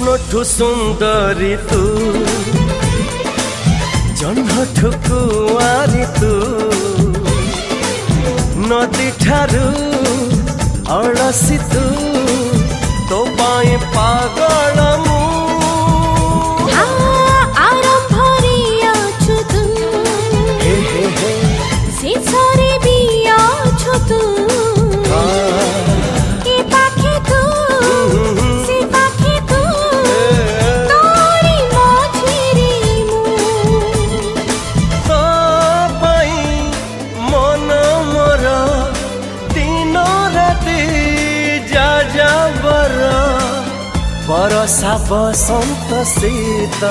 स्वप्नठु सुंदरी तू जन्मठु कुआरी तू नदी ठारू अड़सी तू तो पाए पागल मु बरसा बसंत शीत